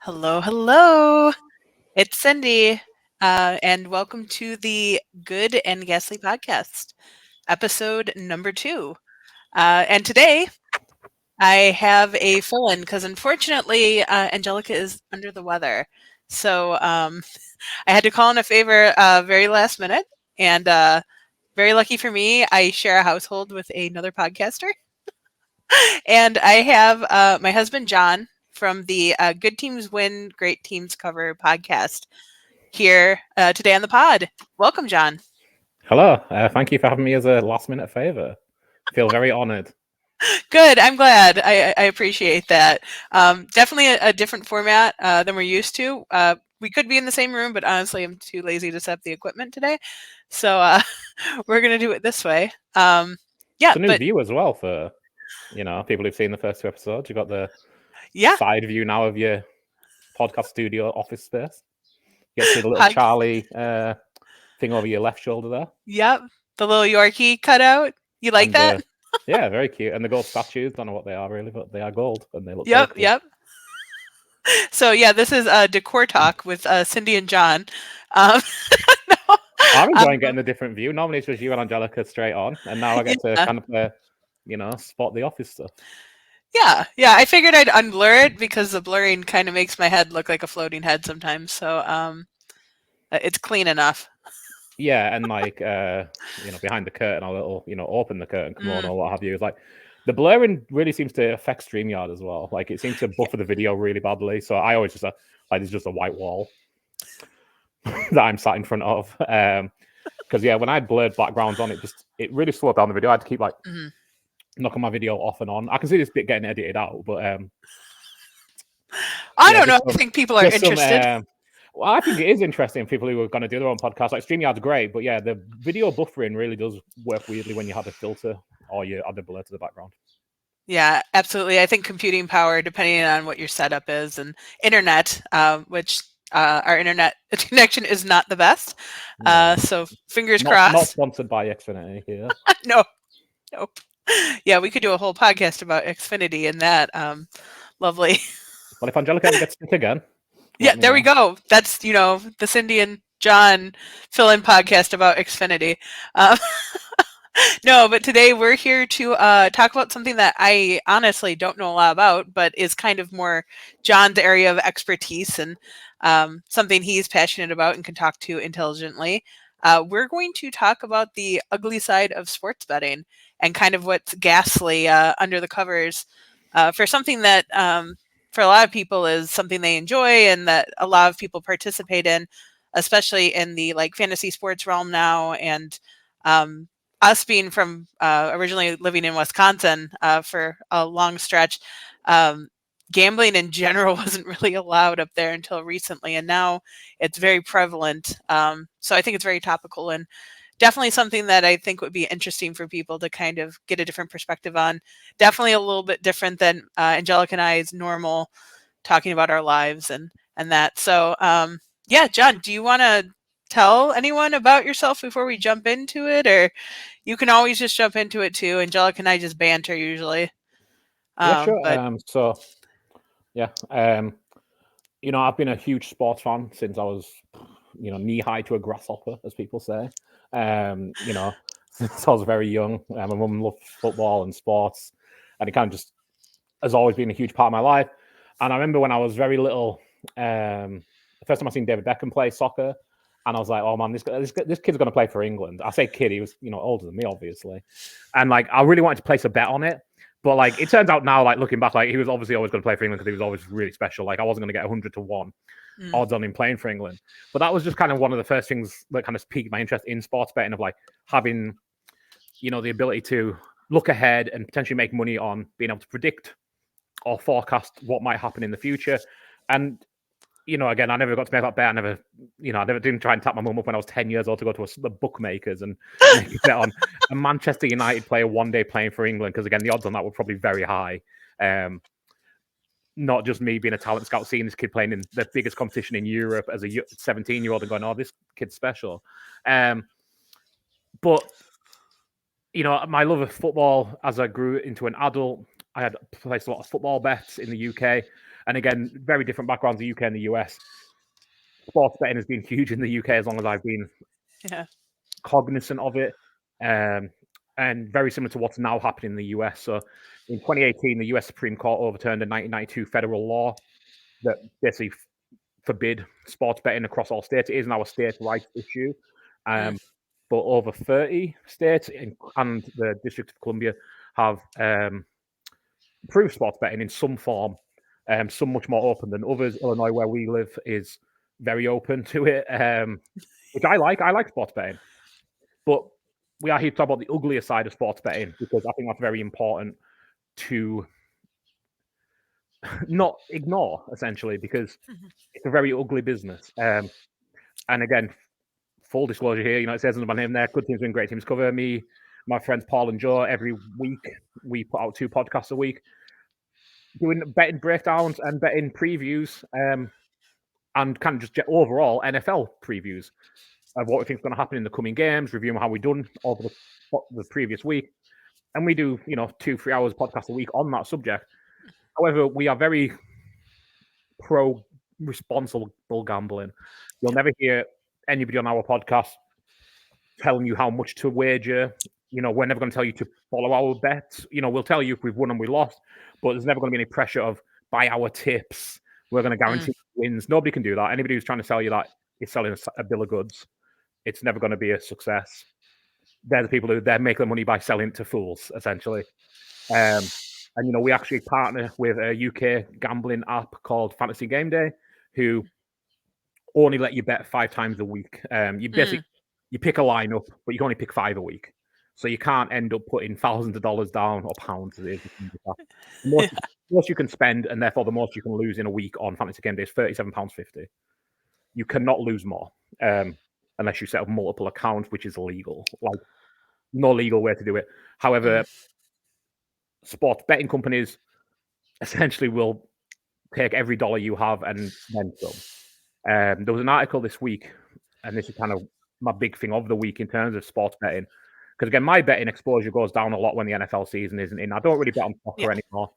Hello. It's Cindy, and welcome to the Good and Ghastly Podcast, episode number 2. And today I have a fill-in because unfortunately Angelica is under the weather. So I had to call in a favor very last minute, and very lucky for me, I share a household with another podcaster. And I have my husband, John, from the Good Teams Win, Great Teams Cover podcast here today on the pod. Welcome, John. Hello. Thank you for having me as a last-minute favor. I feel very honored. Good. I'm glad. I appreciate that. Definitely a different format than we're used to. We could be in the same room, but honestly, I'm too lazy to set up the equipment today. So we're going to do it this way. Yeah, It's a new but view as well for people who've seen the first 2 episodes. You've got the yeah, side view now of your podcast studio office space. You get to see the little pod- Charlie thing over your left shoulder there. yep, the little Yorkie cutout. You like And that? yeah, very cute. And the gold statues, don't know what they are really, but they are gold and they look so Yep, cool. yep. So yeah, this is Decor Talk with Cindy and John. No, I'm um, enjoying getting the different view. Normally it's just you and Angelica straight on, and now I get to yeah, kind of spot the office stuff. yeah. I figured I'd unblur it because the blurring kind of makes my head look like a floating head sometimes. So it's clean enough. Yeah, and behind the curtain, a little, open the curtain, come on, Mm, or what have you. It's like the blurring really seems to affect StreamYard as well. Like it seems to yeah, buffer the video really badly. So I always just there's just a white wall that I'm sat in front of. Because yeah, when I had blurred backgrounds on, it really slowed down the video. I had to keep mhm. knocking my video off and on. I can see this bit getting edited out, but I yeah, don't know. I think people are just some interested. well, I think it is interesting. People who are going to do their own podcast, like StreamYard's great, but yeah, the video buffering really does work weirdly when you have a filter or you add a blur to the background. Yeah, absolutely. I think computing power, depending on what your setup is, and internet, which our internet connection is not the best. No, So fingers not crossed. sponsored by Xfinity here. No, nope. Yeah, we could do a whole podcast about Xfinity and that. Lovely. But if Angelica ever gets sick again, Yeah, let me there we know. go. That's the Cindy and John fill-in podcast about Xfinity. Um, no, but today we're here to talk about something that I honestly don't know a lot about, but is kind of more John's area of expertise and something he's passionate about and can talk to intelligently. We're going to talk about the ugly side of sports betting and kind of what's ghastly under the covers for something that for a lot of people is something they enjoy and that a lot of people participate in, especially in the like fantasy sports realm now. And um, us being from originally living in Wisconsin for a long stretch, um, gambling in general wasn't really allowed up there until recently, and now it's very prevalent. So I think it's very topical and definitely something that I think would be interesting for people to kind of get a different perspective on. Definitely a little bit different than Angelica and I's normal talking about our lives and that. So yeah, John, do you want to tell anyone about yourself before we jump into it, or you can always just jump into it too? Angelica and I just banter usually. Yeah, sure. But So yeah, I've been a huge sports fan since I was, knee high to a grasshopper, as people say. Since I was very young. My mum loved football and sports, and it kind of just has always been a huge part of my life. And I remember when I was very little, the first time I seen David Beckham play soccer, and I was like, "Oh man, this kid's going to play for England." I say kid; he was older than me, obviously, and like I really wanted to place a bet on it. But like it turns out now, like looking back, like he was obviously always going to play for England because he was always really special. Like I wasn't going to get 100-1 mm, odds on him playing for England. But that was just kind of one of the first things that kind of piqued my interest in sports betting, of like having, the ability to look ahead and potentially make money on being able to predict or forecast what might happen in the future. And again, I never got to make that bet. I never didn't try and tap my mum up when I was 10 years old to go to the bookmakers and make a bet on a Manchester United player one day playing for England. Because again, the odds on that were probably very high. Not just me being a talent scout, seeing this kid playing in the biggest competition in Europe as a 17-year-old and going, "Oh, this kid's special." But my love of football as I grew into an adult, I had placed a lot of football bets in the UK. And again, very different backgrounds, the UK and the US. Sports betting has been huge in the UK as long as I've been cognizant of it. And very similar to what's now happening in the US. So in 2018, the US Supreme Court overturned a 1992 federal law that basically forbid sports betting across all states. It is now a state rights issue. But over 30 states and the District of Columbia have approved sports betting in some form, some much more open than others. Illinois, where we live, is very open to it, which I like. I like sports betting. But we are here to talk about the uglier side of sports betting, because I think that's very important to not ignore, essentially, because it's a very ugly business. And again, full disclosure here, it says under my name there, Good Teams Win, Great Teams Cover. Me, my friends Paul and Joe, every week, we put out 2 podcasts a week, doing betting breakdowns and betting previews, and kind of just overall NFL previews of what we think is going to happen in the coming games, reviewing how we've done over the previous week. And we do, 2-3 hours podcast a week on that subject. However, we are very pro responsible gambling. You'll never hear anybody on our podcast telling you how much to wager. We're never going to tell you to follow our bets. We'll tell you if we've won and we lost, but there's never going to be any pressure of buy our tips. We're going to guarantee wins. Nobody can do that. Anybody who's trying to sell you that is selling a bill of goods. It's never going to be a success. They're the people who they're making money by selling it to fools, essentially. And we actually partner with a UK gambling app called Fantasy Game Day, who only let you bet 5 times a week. You basically you pick a lineup, but you can only pick 5 a week, so you can't end up putting thousands of dollars down, or pounds. The most you can spend, and therefore the most you can lose in a week on Fantasy Game Day is £37.50. You cannot lose more. Unless you set up multiple accounts, which is illegal. Like, no legal way to do it. However, sports betting companies essentially will take every dollar you have and then some. There was an article this week, and this is kind of my big thing of the week in terms of sports betting. Because again, my betting exposure goes down a lot when the NFL season isn't in. I don't really bet on soccer anymore.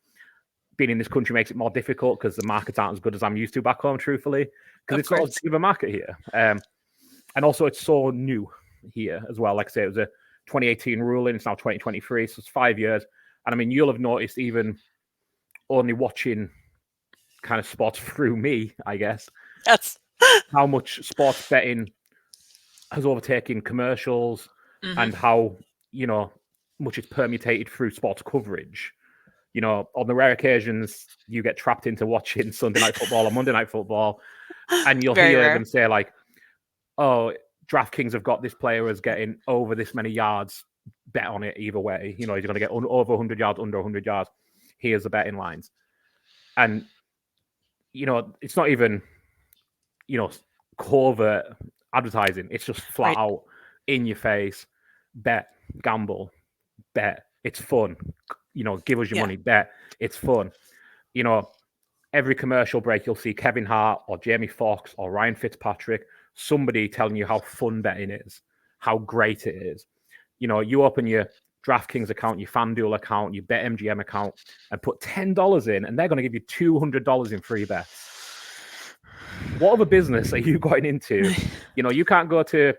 Being in this country makes it more difficult because the markets aren't as good as I'm used to back home, truthfully. Because it's not as big of a market here. And also, it's so new here as well. Like I say, it was a 2018 ruling. It's now 2023, so it's 5 years. And I mean, you'll have noticed, even only watching kind of sports through me, I guess, how much sports betting has overtaken commercials and how, much it's permutated through sports coverage. On the rare occasions you get trapped into watching Sunday Night Football or Monday Night Football, and you'll hear them say like, oh, DraftKings have got this player as getting over this many yards. Bet on it either way. He's going to get over 100 yards, under 100 yards. Here's the betting lines. And, it's not even, covert advertising. It's just flat out in your face. Bet, gamble, bet. It's fun. Give us your money. Bet. It's fun. Every commercial break, you'll see Kevin Hart or Jamie Foxx or Ryan Fitzpatrick, somebody telling you how fun betting is, how great it is. You open your DraftKings account, your FanDuel account, your BetMGM account, and put $10 in, and they're going to give you $200 in free bets. What other business are you going into? You can't go to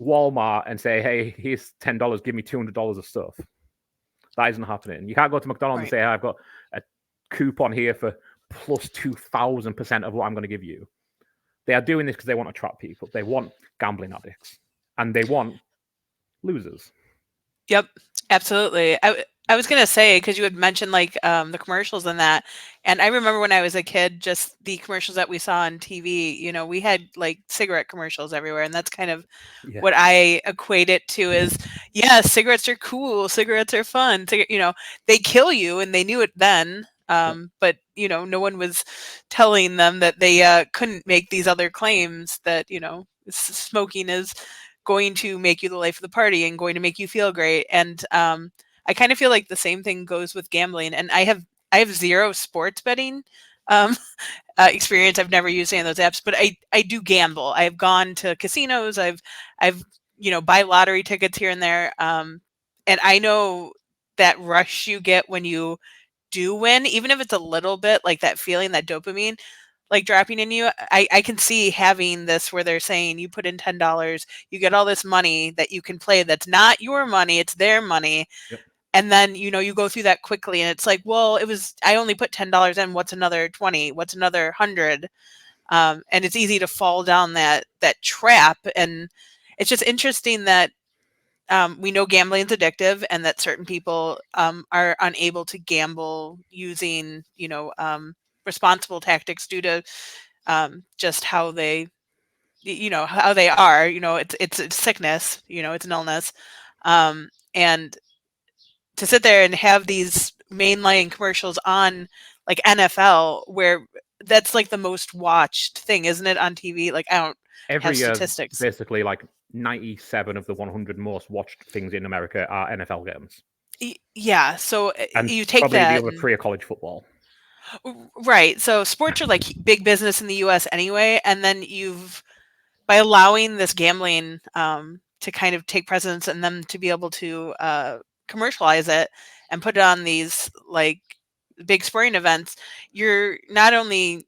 Walmart and say, hey, here's $10, give me $200 of stuff. That isn't happening. You can't go to McDonald's and say, hey, I've got a coupon here for plus 2,000% of what I'm going to give you. They are doing this because they want to attract people. They want gambling addicts, and they want losers. Yep, absolutely. I was going to say, because you had mentioned like the commercials and that, and I remember when I was a kid, just the commercials that we saw on TV, we had like cigarette commercials everywhere, and that's kind of what I equate it to is, cigarettes are cool, cigarettes are fun, they kill you, and they knew it then. But no one was telling them that they couldn't make these other claims that smoking is going to make you the life of the party and going to make you feel great. And I kind of feel like the same thing goes with gambling. And I have zero sports betting experience. I've never used any of those apps, but I do gamble. I've gone to casinos. I've buy lottery tickets here and there. And I know that rush you get when you do win, even if it's a little bit, like that feeling, that dopamine, like dropping in you, I can see having this where they're saying you put in $10, you get all this money that you can play that's not your money, it's their money. Yep. And then, you go through that quickly and it's like, well, I only put $10 in, what's another 20? What's another 100? And it's easy to fall down that trap. And it's just interesting that we know gambling is addictive and that certain people are unable to gamble using, responsible tactics due to just how they, how they are. It's a sickness, it's an illness. And to sit there and have these mainline commercials on like NFL, where that's like the most watched thing, isn't it, on TV? Like, I don't have Every year, statistics. basically, like 97 of the 100 most watched things in America are NFL games. Yeah, so And you take probably that the other three are college football. right. So sports are like big business in the US anyway, and then by allowing this gambling to kind of take precedence and them to be able to commercialize it and put it on these like big sporting events, you're not only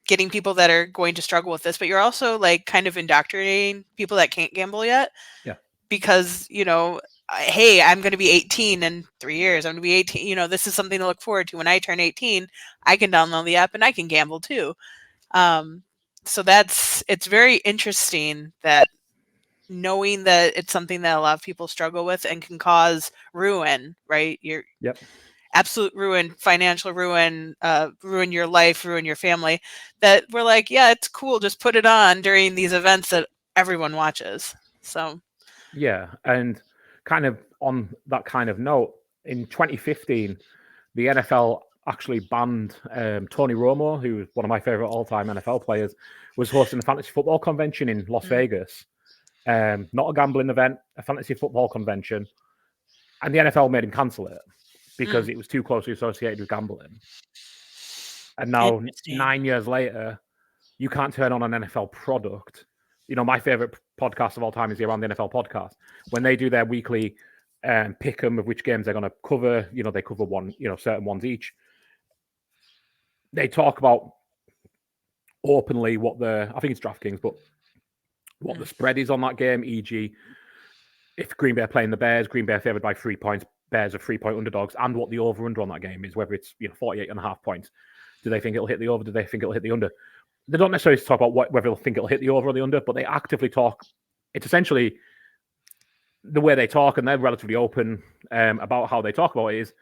getting people that are going to struggle with this, but you're also like kind of indoctrinating people that can't gamble yet. Yeah. Because, hey, I'm going to be 18 in 3 years. I'm going to be 18. This is something to look forward to. When I turn 18, I can download the app and I can gamble too. So it's very interesting that knowing that it's something that a lot of people struggle with and can cause ruin, right? Yep. Absolute ruin, financial ruin, ruin your life, ruin your family, that we're like, yeah, it's cool. Just put it on during these events that everyone watches. So. Yeah. And kind of on that kind of note, in 2015, the NFL actually banned Tony Romo, who was one of my favorite all-time NFL players, was hosting a fantasy football convention in Las Vegas. Not a gambling event, a fantasy football convention. And the NFL made him cancel it because it was too closely associated with gambling. And now, 9 years later, you can't turn on an NFL product. My favorite podcast of all time is the Around the NFL podcast. When they do their weekly pick 'em of which games they're going to cover, they cover one, certain ones each. They talk about openly I think it's DraftKings, but what the spread is on that game, e.g., if Green Bay are playing the Bears, Green Bay are favored by 3 points, Bears are 3-point underdogs, and what the over-under on that game is, whether it's 48.5 points. Do they think it'll hit the over? Do they think it'll hit the under? They don't necessarily talk about whether they'll think it'll hit the over or the under, but they actively talk. It's essentially the way they talk, and they're relatively open about how they talk about it, is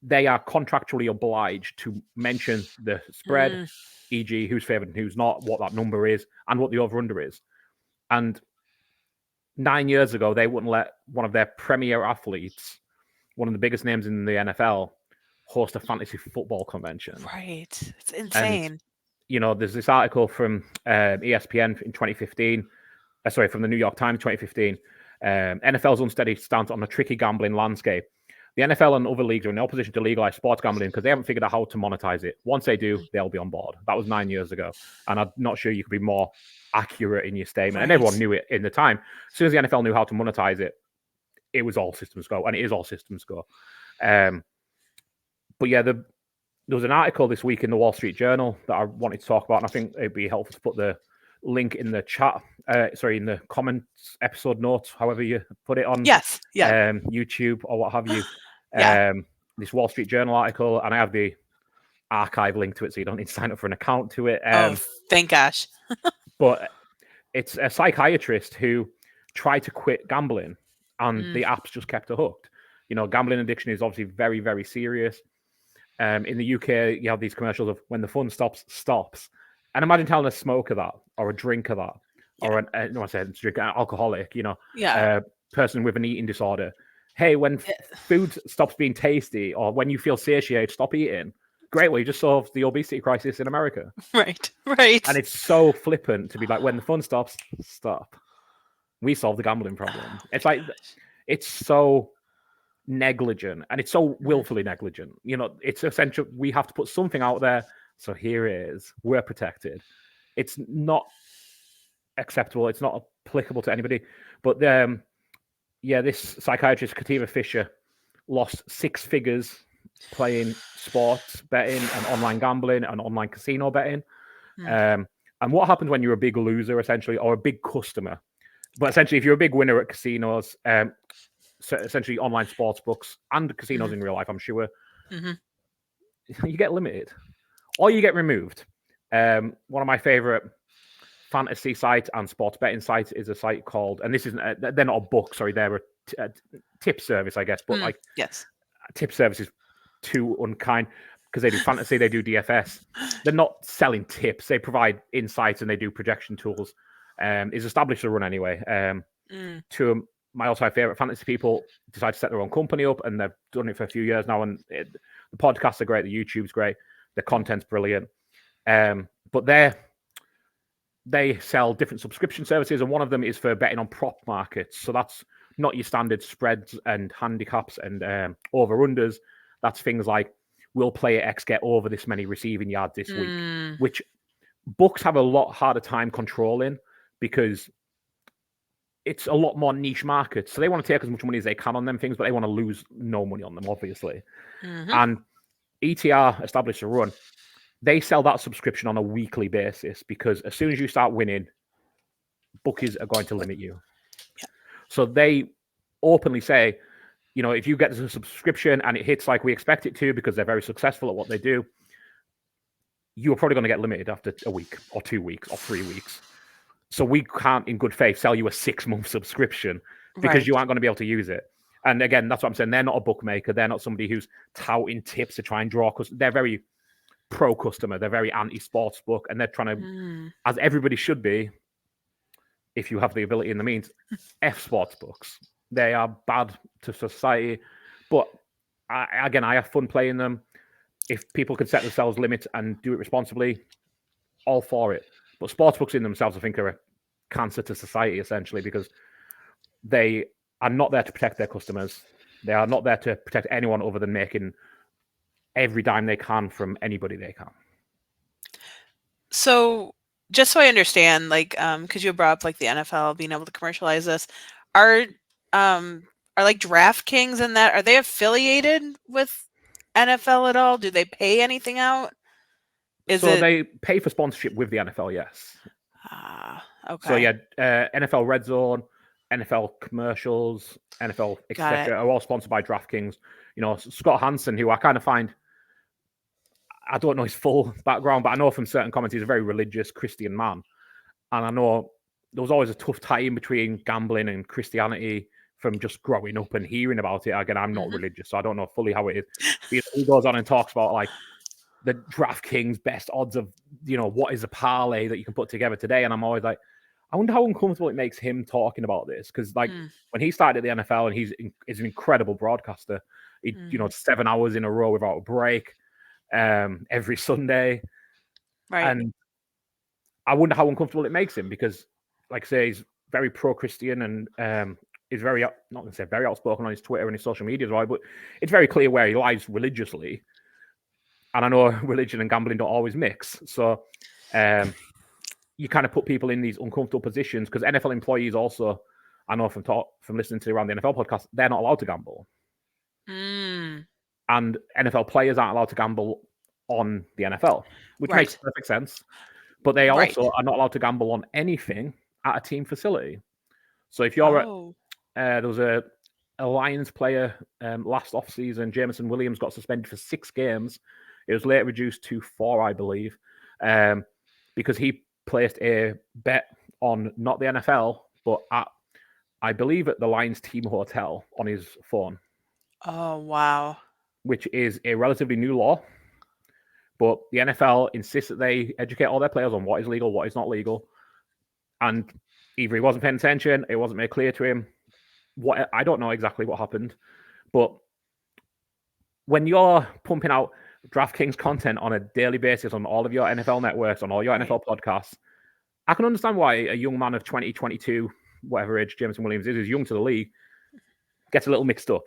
they are contractually obliged to mention the spread, e.g., who's favored and who's not, what that number is, and what the over-under is. And 9 years ago, they wouldn't let one of their premier athletes, one of the biggest names in the NFL, host a fantasy football convention. Right. It's insane. And, there's this article from ESPN in 2015, from the New York Times 2015, NFL's unsteady stance on a tricky gambling landscape. The NFL and other leagues are in no position to legalize sports gambling because they haven't figured out how to monetize it. Once they do, they'll be on board. That was 9 years ago. And I'm not sure you could be more accurate in your statement. Right. And everyone knew it in the time. As soon as the NFL knew how to monetize it, it was all systems go. And it is all systems go. But yeah, there was an article this week in the Wall Street Journal that I wanted to talk about. And I think it'd be helpful to put the link in the chat. In the comments, episode notes, however you put it on. Yes. Yeah. YouTube or what have you. Yeah. This Wall Street Journal article, and I have the archive link to it, so you don't need to sign up for an account to it. Thank gosh. But it's a psychiatrist who tried to quit gambling, and the apps just kept her hooked. Gambling addiction is obviously very, very serious. In the UK, you have these commercials of when the fun stops. And imagine telling a smoker that, or a drinker that, or an alcoholic, person with an eating disorder. Hey, when food stops being tasty, or when you feel satiated, stop eating. Great, well, you just solved the obesity crisis in America. Right. And it's so flippant to be like, when the fun stops, stop. We solved the gambling problem. It's like, it's so negligent, and it's so willfully negligent. It's essential. We have to put something out there. So here it is. We're protected. It's not acceptable. It's not applicable to anybody. But this psychiatrist, Kativa Fisher, lost 6 figures playing sports betting and online gambling and online casino betting. Mm. And what happens when you're a big loser, essentially, or a big customer? But essentially, if you're a big winner at casinos, so essentially online sports books and casinos in real life, I'm sure, you get limited or you get removed. One of my favorite fantasy sites and sports betting sites is a site called, and this isn't, they're not a book, sorry, they're a tip service, I guess, but like yes, tip service is too unkind because they do fantasy, they do DFS. They're not selling tips, they provide insights and they do projection tools. It's established to run anyway. Two of my also favorite fantasy people decide to set their own company up, and they've done it for a few years now. And the podcasts are great, the YouTube's great, the content's brilliant. But they sell different subscription services, and one of them is for betting on prop markets. So that's not your standard spreads and handicaps and over-unders. That's things like, will player X get over this many receiving yards this week, which books have a lot harder time controlling because it's a lot more niche market. So they want to take as much money as they can on them things, but they want to lose no money on them, obviously. And ETR established a run. They sell that subscription on a weekly basis because as soon as you start winning, bookies are going to limit you. Yeah. So they openly say, you know, if you get the subscription and it hits like we expect it to because they're very successful at what they do, you're probably going to get limited after a week or 2 weeks or 3 weeks. So we can't, in good faith, sell you a 6-month subscription because you aren't going to be able to use it. And again, that's what I'm saying. They're not a bookmaker. They're not somebody who's touting tips to try and draw. They're very pro-customer. They're very anti-sports book. And they're trying to, as everybody should be, if you have the ability and the means, F sports books. They are bad to society. But I have fun playing them. If people could set themselves limits and do it responsibly, all for it. But sportsbooks in themselves, I think, are a cancer to society, essentially, because they are not there to protect their customers. They are not there to protect anyone other than making every dime they can from anybody they can. So, just so I understand, like, because you brought up like the NFL being able to commercialize this, are like DraftKings and that, are they affiliated with NFL at all? Do they pay anything out? They pay for sponsorship with the NFL, yes. Okay. So yeah, NFL Red Zone, NFL commercials, NFL etc. are all sponsored by DraftKings. You know, Scott Hansen, who I kind of find, I don't know his full background, but I know from certain comments he's a very religious Christian man. And I know there was always a tough tie in between gambling and Christianity from just growing up and hearing about it. Again, I'm not religious, so I don't know fully how it is. He goes on and talks about like the DraftKings best odds of, you know, what is a parlay that you can put together today. And I'm always like, I wonder how uncomfortable it makes him talking about this. Because like when he started at the NFL, and he's an incredible broadcaster, he, you know, 7 hours in a row without a break, every Sunday. Right. And I wonder how uncomfortable it makes him because, like I say, he's very pro-Christian and is very, not going to say very outspoken on his Twitter and his social media as well, but it's very clear where he lies religiously. And I know religion and gambling don't always mix. So you kind of put people in these uncomfortable positions because NFL employees also, I know from listening to Around the NFL podcast, they're not allowed to gamble. And NFL players aren't allowed to gamble on the NFL, which makes perfect sense. But they also are not allowed to gamble on anything at a team facility. So if you're there was a Lions player last offseason, Jameson Williams, got suspended for 6 games. It was later reduced to 4, I believe, because he placed a bet on not the NFL, but I believe at the Lions team hotel on his phone. Oh, wow. Which is a relatively new law. But the NFL insists that they educate all their players on what is legal, what is not legal. And either he wasn't paying attention, it wasn't made clear to him. I don't know exactly what happened. But when you're pumping out DraftKings content on a daily basis on all of your NFL networks, on all your NFL podcasts, I can understand why a young man of 20, 22, whatever age Jameson Williams is young to the league, gets a little mixed up.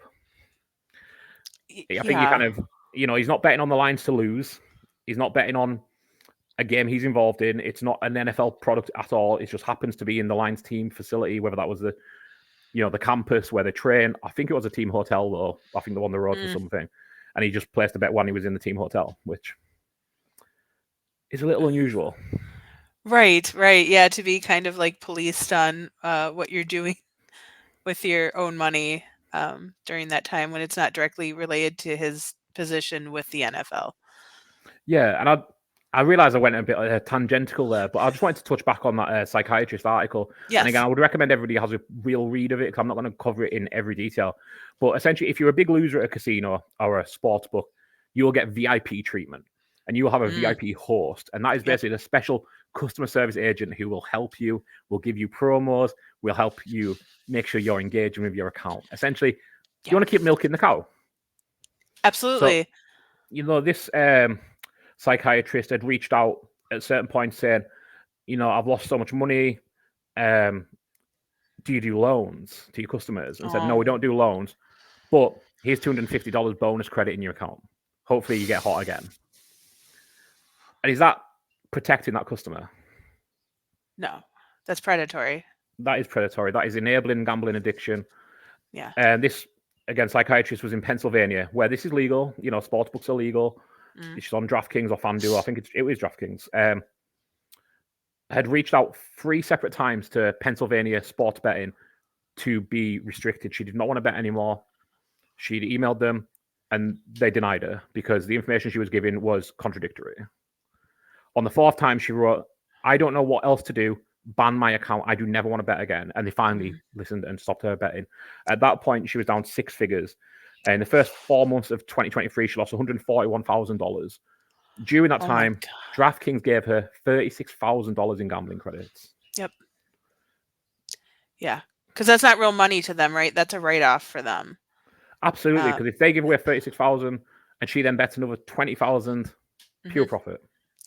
I think you kind of, you know, he's not betting on the lines to lose. He's not betting on a game he's involved in. It's not an NFL product at all. It just happens to be in the Lions team facility, whether that was the, you know, the campus where they train. I think it was a team hotel, though. I think they're on the road for something. and he just placed a bet when he was in the team hotel, which is a little unusual. Right, right. Yeah, to be kind of like policed on what you're doing with your own money during that time when it's not directly related to his position with the NFL. Yeah, and I realize I went a bit tangential there, but I just wanted to touch back on that psychiatrist article. And again, Yes. I would recommend everybody has a real read of it because I'm not going to cover it in every detail. But essentially, if you're a big loser at a casino or a sports book, you'll get VIP treatment and you will have a Mm, VIP host. And that is yep. basically a special customer service agent who will help you, will give you promos, will help you make sure you're engaging with your account. Essentially, you Yeah. want to keep milking the cow. So, Absolutely. this psychiatrist had reached out at certain points saying, I've lost so much money. Do you do loans to your customers? And said, no, we Oh. don't do loans, but here's $250 bonus credit in your account. Hopefully you get hot again. And is that protecting that customer? No. That's predatory. That is predatory. That is enabling gambling addiction. Yeah. And this, again, psychiatrist was in Pennsylvania, where this is legal. Sports books are legal. Mm. It's on DraftKings or FanDuel. I think it was DraftKings. Had reached out 3 separate times to Pennsylvania sports betting to be restricted. She did not want to bet anymore. She'd emailed them and they denied her because the information she was giving was contradictory. On the 4th time, she wrote, I don't know what else to do. Ban my account. I do never want to bet again. And they finally listened and stopped her betting. At that point, she was down 6 figures. In the first 4 months of 2023, she lost $141,000. During that Oh my time, God. DraftKings gave her $36,000 in gambling credits. Yep. Yeah. Because that's not real money to them, right? That's a write-off for them. Absolutely, because if they give away 36,000 and she then bets another 20,000, pure Mhm. profit.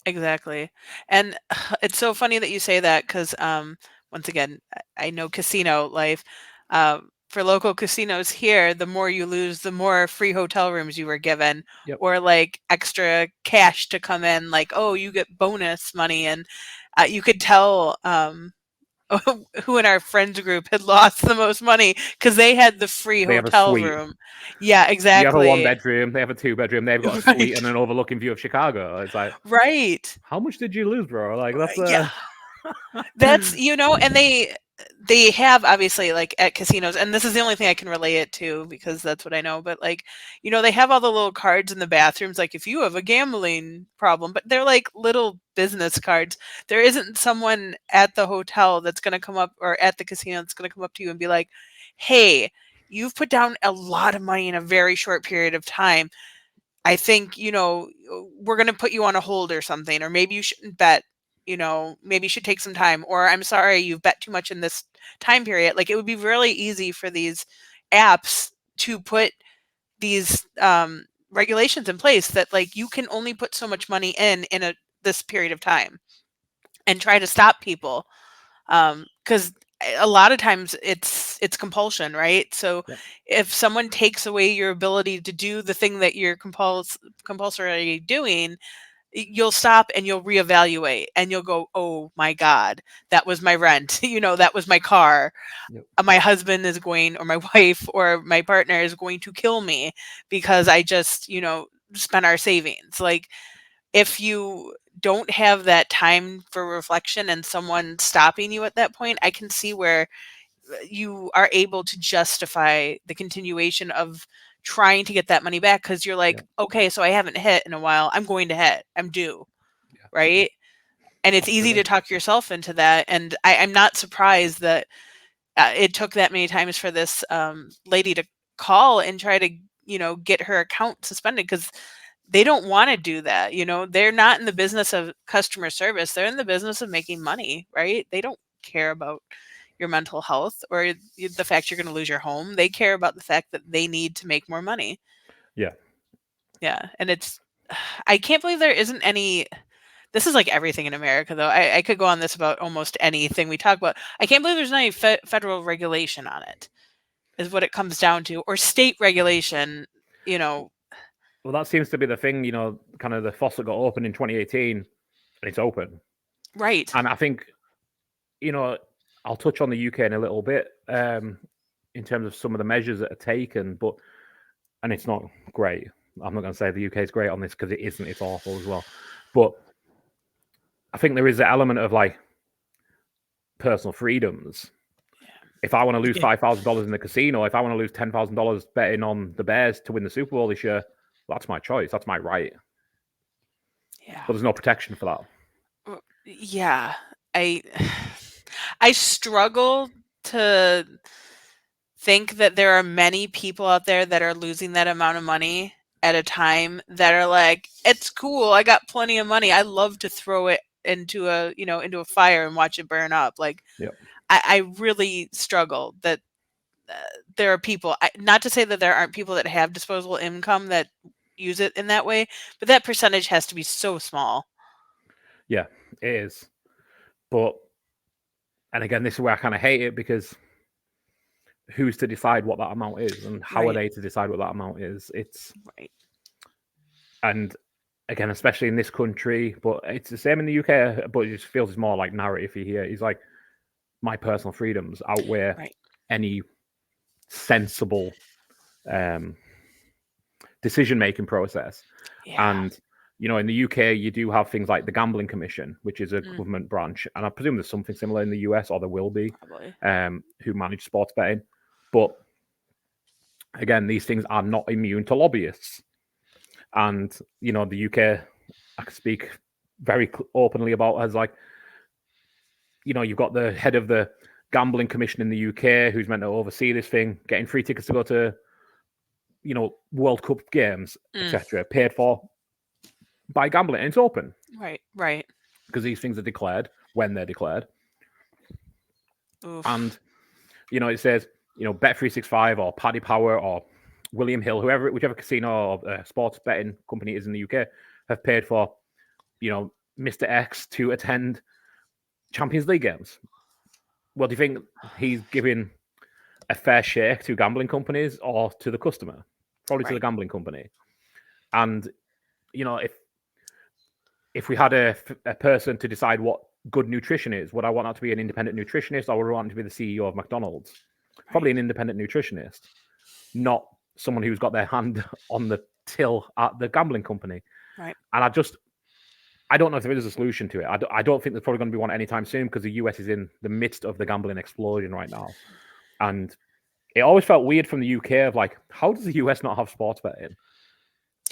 Exactly. And it's so funny that you say that because, once again, I know casino life. For local casinos here, the more you lose, the more free hotel rooms you were given, Yep. or like extra cash to come in, like, oh, you get bonus money. And you could tell who in our friends group had lost the most money because they had the free They have a hotel suite. room. Yeah, You have a 1 exactly. bedroom, they have a 2 bedroom, they've got a suite Right. and an overlooking view of Chicago. It's like, Right. how much did you lose, bro? Like, that's Yeah. That's, and they have obviously like at casinos, and this is the only thing I can relate it to because that's what I know, but like, they have all the little cards in the bathrooms, like if you have a gambling problem, but they're like little business cards. There isn't someone at the hotel that's going to come up or at the casino that's going to come up to you and be like, "Hey, you've put down a lot of money in a very short period of time. I think, we're going to put you on a hold or something, or maybe you shouldn't bet, maybe you should take some time, or I'm sorry, you've bet too much in this time period." Like it would be really easy for these apps to put these regulations in place that like you can only put so much money in this period of time and try to stop people. Because a lot of times it's compulsion, right? So Yep. if someone takes away your ability to do the thing that you're compulsory doing, you'll stop and you'll reevaluate and you'll go, oh my God, that was my rent. That was my car. Yep. My husband is going, or my wife or my partner is going to kill me because I just, spent our savings. Like if you don't have that time for reflection and someone stopping you at that point, I can see where you are able to justify the continuation of trying to get that money back because you're like, Yep. okay, so I haven't hit in a while. I'm going to hit. I'm due. Yeah. Right. And it's easy Absolutely. to talk yourself into that. And I'm not surprised that it took that many times for this lady to call and try to, get her account suspended because they don't want to do that. They're not in the business of customer service. They're in the business of making money, right? They don't care about your mental health or the fact you're going to lose your home. They care about the fact that they need to make more money. Yeah. Yeah. And I can't believe there isn't any. This is like everything in America, though. I could go on this about almost anything we talk about. I can't believe there's not any federal regulation on it, is what it comes down to, or state regulation, you know. Well, that seems to be the thing, kind of the faucet got open in 2018 and it's open. Right. And I think, I'll touch on the UK in a little bit in terms of some of the measures that are taken, and it's not great. I'm not going to say the UK is great on this because it isn't. It's awful as well. But I think there is an element of like personal freedoms. If I want to lose $5,000 in the casino, if I want to lose $10,000 betting on the Bears to win the Super Bowl this year, that's my choice. That's my right. Yeah. But there's no protection for that. Yeah. I struggle to think that there are many people out there that are losing that amount of money at a time that are like, it's cool. I got plenty of money. I love to throw it into a fire and watch it burn up. Like, Yep. I really struggle that there are people, not to say that there aren't people that have disposable income that use it in that way, but that percentage has to be so small. Yeah, it is. But, and again, this is where I kind of hate it because who's to decide what that amount is and how are they to decide what that amount is? It's right. And again, especially in this country, but it's the same in the UK, but it just feels it's more like narrative here. It's like my personal freedoms outweigh any sensible decision-making process. Yeah. And, in the UK, you do have things like the Gambling Commission, which is a government branch. And I presume there's something similar in the US, or there will be, probably, who manage sports betting. But again, these things are not immune to lobbyists. And, the UK, I can speak very openly about as like, you've got the head of the Gambling Commission in the UK who's meant to oversee this thing, getting free tickets to go to, World Cup games, etc., paid for by gambling. And it's open. Right. Because these things are declared when they're declared. Oof. And, it says, Bet365 or Paddy Power or William Hill, whichever casino or sports betting company is in the UK, have paid for, Mr. X to attend Champions League games. Well, do you think he's giving a fair share to gambling companies or to the customer? Probably to the gambling company. And, if we had a person to decide what good nutrition is, would I want that to be an independent nutritionist or would I want to be the CEO of McDonald's? Probably an independent nutritionist, not someone who's got their hand on the till at the gambling company. Right. And I don't know if there is a solution to it. I don't think there's probably going to be one anytime soon because the US is in the midst of the gambling explosion right now. And it always felt weird from the UK of like, how does the US not have sports betting?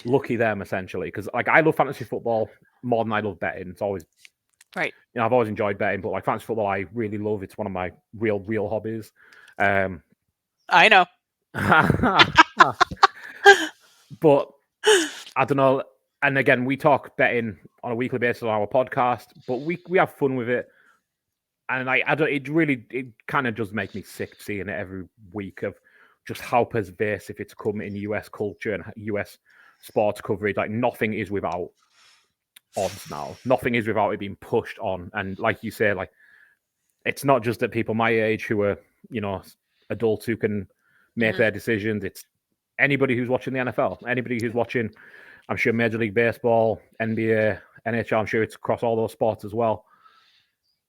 Lucky them, essentially. Because like I love fantasy football more than I love betting. It's always right. I've always enjoyed betting, but like fantasy football, I really love. It's one of my real hobbies. I know. But I don't know. And again, we talk betting on a weekly basis on our podcast, but we have fun with it. And I don't. It kind of does make me sick seeing it every week of just how pervasive it's come in US culture and US sports coverage. Like nothing is without odds now. Nothing is without it being pushed on. And like you say, like it's not just that people my age who are, adults who can make their decisions. It's anybody who's watching the NFL, anybody who's watching, I'm sure, Major League Baseball, NBA, NHL, I'm sure it's across all those sports as well.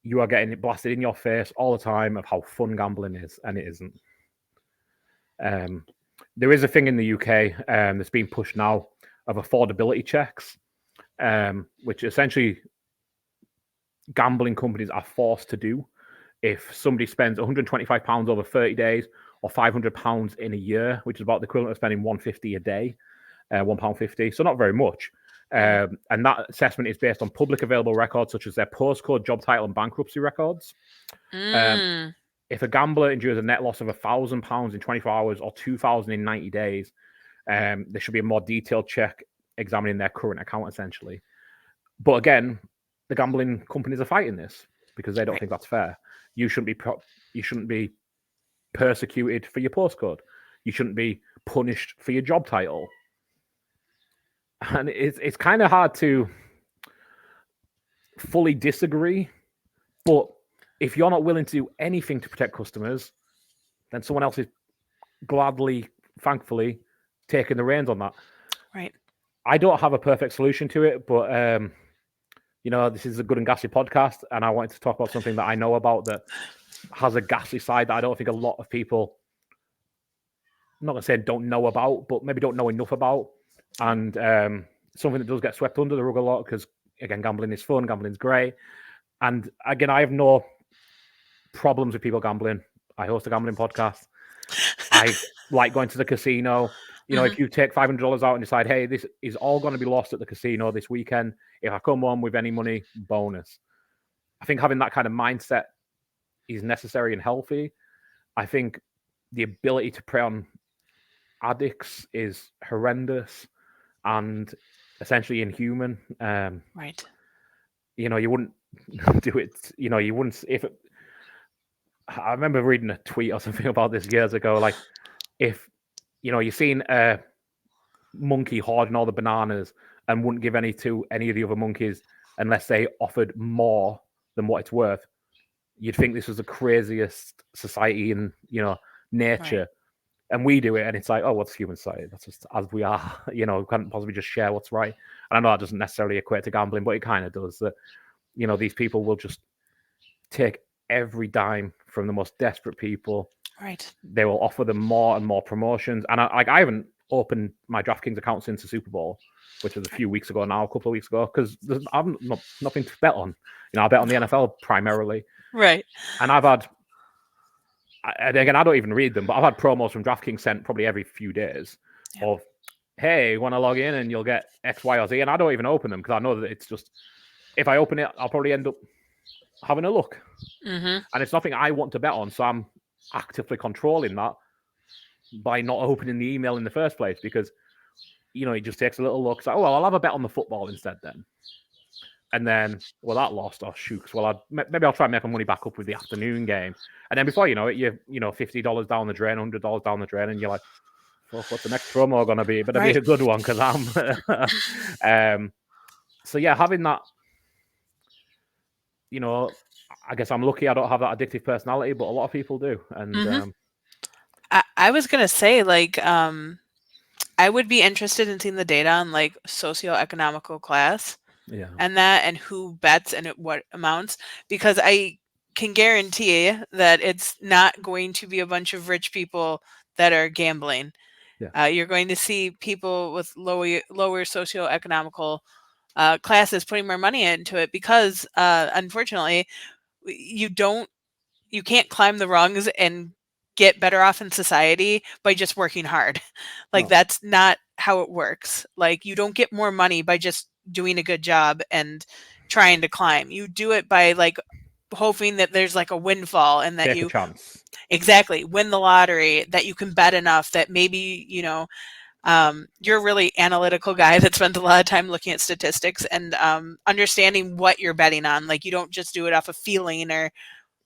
You are getting it blasted in your face all the time of how fun gambling is, and it isn't. There is a thing in the UK that's being pushed now of affordability checks, which essentially gambling companies are forced to do if somebody spends £125 over 30 days or £500 in a year, which is about the equivalent of spending £150 a day, £1.50. So not very much. And that assessment is based on public available records, such as their postcode, job title, and bankruptcy records. If a gambler endures a net loss of £1,000 in 24 hours or £2,000 in 90 days, there should be a more detailed check examining their current account, essentially. But again, the gambling companies are fighting this because they don't think that's fair. You shouldn't be persecuted for your postcode. You shouldn't be punished for your job title. And it's kind of hard to fully disagree, but if you're not willing to do anything to protect customers, then someone else is gladly, thankfully, taking the reins on that. Right. I don't have a perfect solution to it, but this is a Good and Ghastly podcast, and I wanted to talk about something that I know about that has a ghastly side that I don't think a lot of people, I'm not going to say don't know about, but maybe don't know enough about. and something that does get swept under the rug a lot because, again, gambling is fun, gambling's great. And again, I have no problems with people gambling. I host a gambling podcast. I like going to the casino. You know, if you take $500 out and decide, hey, this is all going to be lost at the casino this weekend, if I come home with any money, bonus. I think having that kind of mindset is necessary and healthy. I think the ability to prey on addicts is horrendous and essentially inhuman. Right. You know, you wouldn't do it. You know, you wouldn't. If it, I remember reading a tweet or something about this years ago, like if you know you've seen a monkey hoarding all the bananas and wouldn't give any to any of the other monkeys unless they offered more than what it's worth, you'd think this was the craziest society in nature. Right. And we do it, and it's like, oh, what's human society? That's just as we are. You know, we can't possibly just share what's right. And I know that doesn't necessarily equate to gambling, but it kind of does. That these people will just take every dime from the most desperate people. Right. They will offer them more and more promotions. And I haven't opened my DraftKings account since the Super Bowl, which was a few weeks ago now, a couple of weeks ago, because I'm nothing to bet on. I bet on the NFL primarily. Right. And I've had, and again, I don't even read them, but I've had promos from DraftKings sent probably every few days of, hey, you want to log in and you'll get X, Y, or Z. And I don't even open them because I know that it's just, if I open it, I'll probably end up having a look. And it's nothing I want to bet on. So I'm actively controlling that by not opening the email in the first place because, it just takes a little look. So, I'll have a bet on the football instead then. And then, that lost. Oh, shooks. Well, maybe I'll try and make my money back up with the afternoon game. And then before you know it, you're, $50 down the drain, $100 down the drain, and you're like, fuck, what's the next promo going to be? It better be a good one because I'm... so, yeah, having that, I guess I'm lucky I don't have that addictive personality, but a lot of people do. And I was going to say, like, I would be interested in seeing the data on, like, socioeconomical class. Yeah. And who bets and at what amounts, because I can guarantee that it's not going to be a bunch of rich people that are gambling. Yeah. You're going to see people with lower socioeconomical classes putting more money into it because, unfortunately, you can't climb the rungs and get better off in society by just working hard. Like, that's not how it works. Like, you don't get more money by just doing a good job and trying to climb. You do it by, like, hoping that there's, like, a windfall and that take you a chance. Exactly win the lottery, that you can bet enough that maybe, you're a really analytical guy that spends a lot of time looking at statistics and understanding what you're betting on. Like, you don't just do it off of feeling, or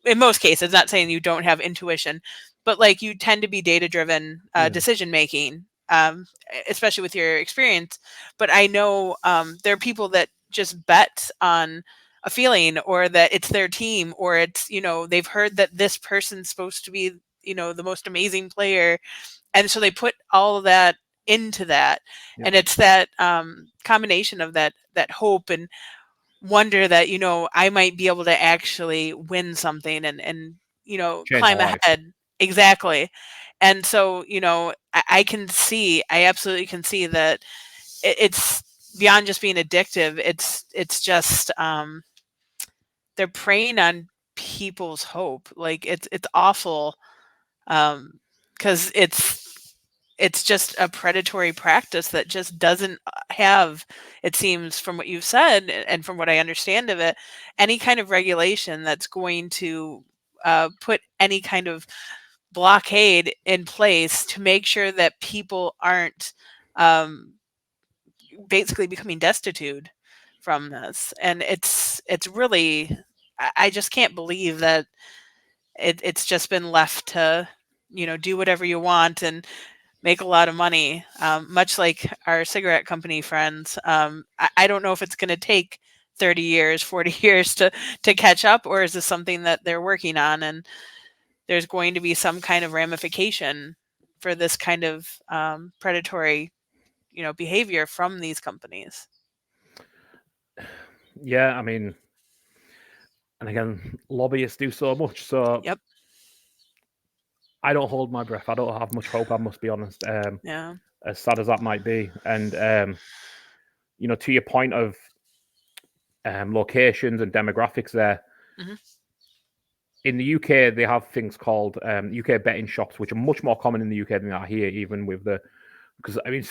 in most cases, not saying you don't have intuition, but, like, you tend to be data driven decision making, especially with your experience. But I know there are people that just bet on a feeling, or that it's their team, or it's, they've heard that this person's supposed to be, the most amazing player. And so they put all of that into that. Yep. And it's that combination of that hope and wonder that, I might be able to actually win something and Change climb my life. ahead. Exactly. And so, I absolutely can see that it's beyond just being addictive. It's just they're preying on people's hope. Like, it's awful, because it's just a predatory practice that just doesn't have, it seems, from what you've said and from what I understand of it, any kind of regulation that's going to put any kind of blockade in place to make sure that people aren't basically becoming destitute from this. And it's really, I just can't believe that it's just been left to, do whatever you want and make a lot of money, much like our cigarette company friends. I don't know if it's going to take 30 years, 40 years to catch up, or is this something that they're working on and there's going to be some kind of ramification for this kind of predatory, behavior from these companies. Yeah, I mean, and again, lobbyists do so much. So Yep. I don't hold my breath. I don't have much hope. I must be honest. Yeah. As sad as that might be, and to your point of locations and demographics, there Hmm. in the UK they have things called UK betting shops, which are much more common in the UK than they are here. Even with because I mean,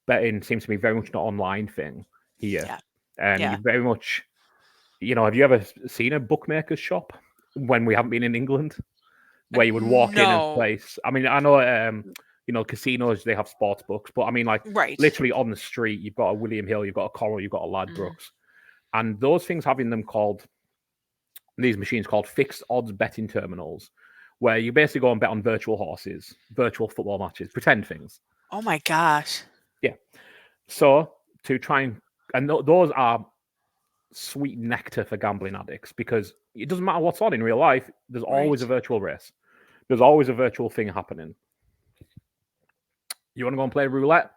betting seems to be very much an online thing here. Yeah. You Yeah. very much, have you ever seen a bookmaker's shop when we haven't been in England, where you would walk in and No. place? I mean, I know, casinos, they have sports books, but I mean, like, Right. literally on the street, you've got a William Hill, you've got a Coral, you've got a Mm. Ladbrokes, and those things have in them these machines called fixed odds betting terminals, where you basically go and bet on virtual horses, virtual football matches, pretend things. Oh my gosh. Yeah. So to try those are sweet nectar for gambling addicts, because it doesn't matter what's on in real life. There's always a Right. virtual race. There's always a virtual thing happening. You want to go and play roulette?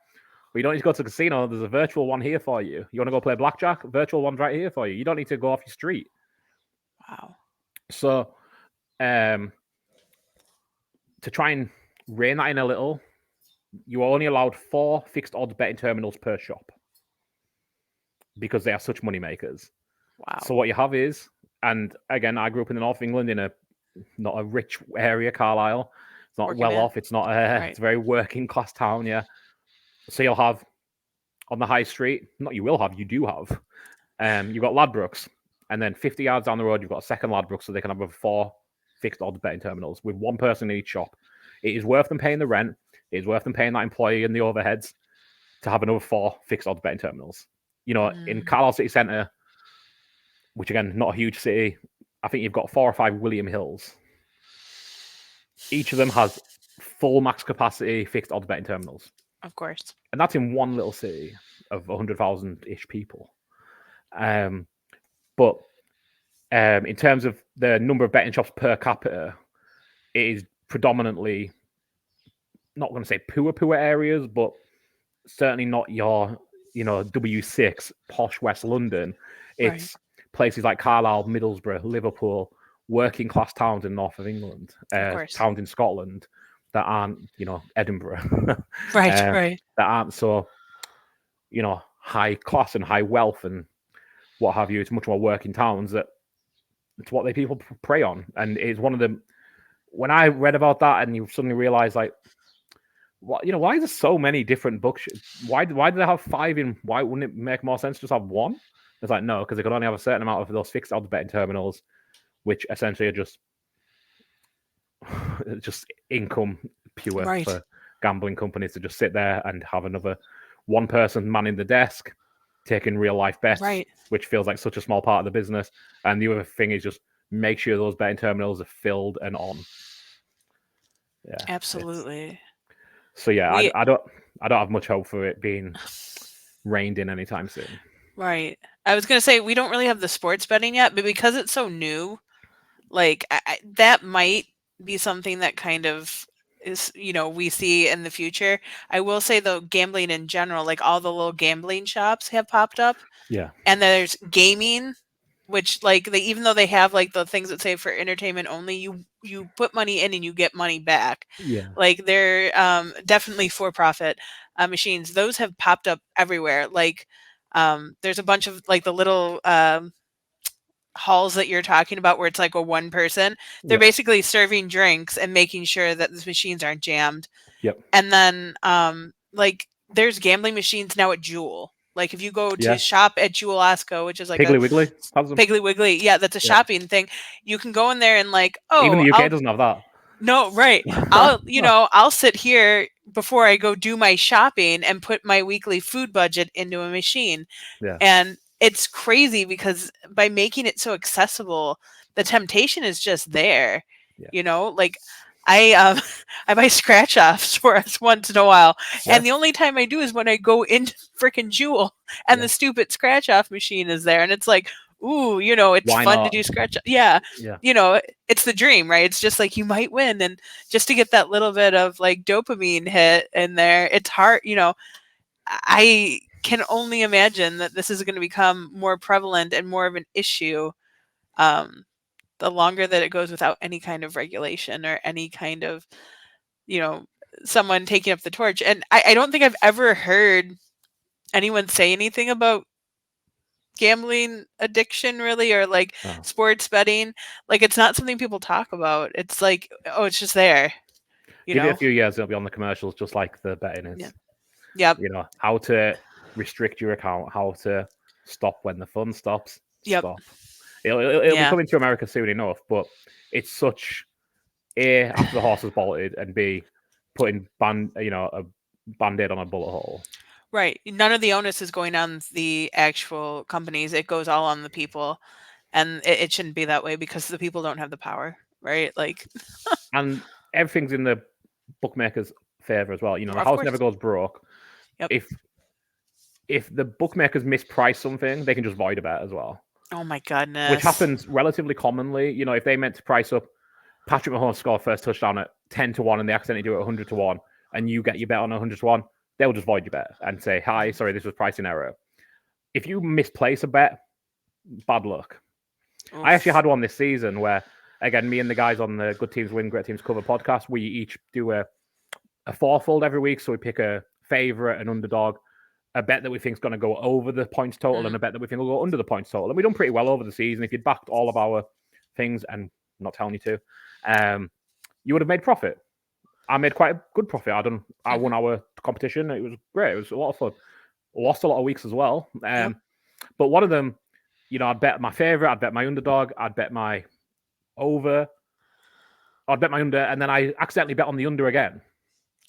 Well, you don't need to go to the casino. There's a virtual one here for you. You want to go play blackjack? Virtual one's right here for you. You don't need to go off your street. Wow. So, to try and rein that in a little, you are only allowed 4 fixed odds betting terminals per shop, because they are such money makers. Wow. So what you have is, and again, I grew up in the North of England in not a rich area, Carlisle. It's not Working well man. off. It's not Right. it's a very working class town. Yeah. So you'll have on the high street. Not you will have. You do have. You've got Ladbrokes, and then 50 yards down the road, you've got a second Ladbrokes, so they can have 4 fixed odds betting terminals with one person in each shop. It is worth them paying the rent. It is worth them paying that employee and the overheads to have another 4 fixed odds betting terminals. In Carlisle City Centre, which again, not a huge city, I think you've got 4 or 5 William Hills. Each of them has full max capacity fixed odds betting terminals. Of course. And that's in one little city of 100,000-ish people. But in terms of the number of betting shops per capita, it is predominantly, not going to say poor areas, but certainly not your, W6, posh West London. It's places like Carlisle, Middlesbrough, Liverpool, working class towns in north of England, towns in Scotland that aren't, Edinburgh. Right. That aren't so, high class and high wealth and what have you. It's much more working towns that it's what they people prey on. And it's one of them. When I read about that, and you suddenly realize, like, why is there so many different books? Why do they have 5 in? Why wouldn't it make more sense to just have one? It's like, no, because they could only have a certain amount of those fixed odds betting terminals, which essentially are just income pure for gambling companies to just sit there and have another one person manning the desk, taking real life bets, which feels like such a small part of the business. And the other thing is just make sure those betting terminals are filled and on. Yeah, absolutely. So yeah, I don't have much hope for it being reined in anytime soon. Right. I was going to say, we don't really have the sports betting yet, but because it's so new, like that might be something that kind of is, we see in the future. I will say, though, gambling in general, like all the little gambling shops have popped up. Yeah. And there's gaming, which, like, even though they have like the things that say for entertainment only, you put money in and you get money back. Yeah. Like they're definitely for-profit machines. Those have popped up everywhere. Like there's a bunch of like the little halls that you're talking about where it's like a one person. They're basically serving drinks and making sure that the machines aren't jammed. Yep. And then like there's gambling machines now at Jewel. Like if you go to shop at Jewel Osco, which is like Piggly Wiggly, Piggly Wiggly, yeah, that's a shopping thing. You can go in there and like, even the UK doesn't have that. No, right. I'll sit here before I go do my shopping and put my weekly food budget into a machine. Yeah. And it's crazy because by making it so accessible, the temptation is just there. Yeah. Like I buy scratch offs for us once in a while. Yeah. And the only time I do is when I go into freaking Jewel and the stupid scratch off machine is there. And it's like, ooh, it's Why fun not? to do scratch. Yeah. It's the dream, right? It's just like you might win. And just to get that little bit of like dopamine hit in there, it's hard. I can only imagine that this is going to become more prevalent and more of an issue. the longer that it goes without any kind of regulation or any kind of, you know, someone taking up the torch. And I don't think I've ever heard anyone say anything about gambling addiction really, or like Oh. sports betting. Like it's not something people talk about. It's like, oh, it's just there. You Give it a know? few years, it'll be on the commercials, just like the betting is. Yeah. Yep. You know, how to restrict your account, how to stop when the fun stops. Yep. Stop. It'll be Yeah. coming to America soon enough, but it's such A, after the horse has bolted, and B, putting a band-aid on a bullet hole. Right. None of the onus is going on the actual companies. It goes all on the people. And it shouldn't be that way because the people don't have the power, right? Like, And everything's in the bookmakers' favor as well. You know, the of house course. never goes broke. Yep. If the bookmakers misprice something, they can just void a bet as well. Oh my goodness. Which happens relatively commonly. You know, if they meant to price up Patrick Mahomes score first touchdown at 10-1 and they accidentally do it 100-1 and you get your bet on 100-1, they'll just void your bet and say, hi, sorry, this was pricing error. If you misplace a bet, bad luck. Oof. I actually had one this season where, again, me and the guys on the Good Teams Win, Great Teams Cover podcast, we each do a fourfold every week. So we pick a favorite, an underdog, a bet that we think is going to go over the points total, and a bet that we think will go under the points total. And we've done pretty well over the season. If you'd backed all of our things, and I'm not telling you to, you would have made profit. I made quite a good profit. I won our competition. It was great. It was a lot of fun. Lost a lot of weeks as well. But one of them, you know, I'd bet my favorite, I'd bet my underdog, I'd bet my over, I'd bet my under, and then I accidentally bet on the under again.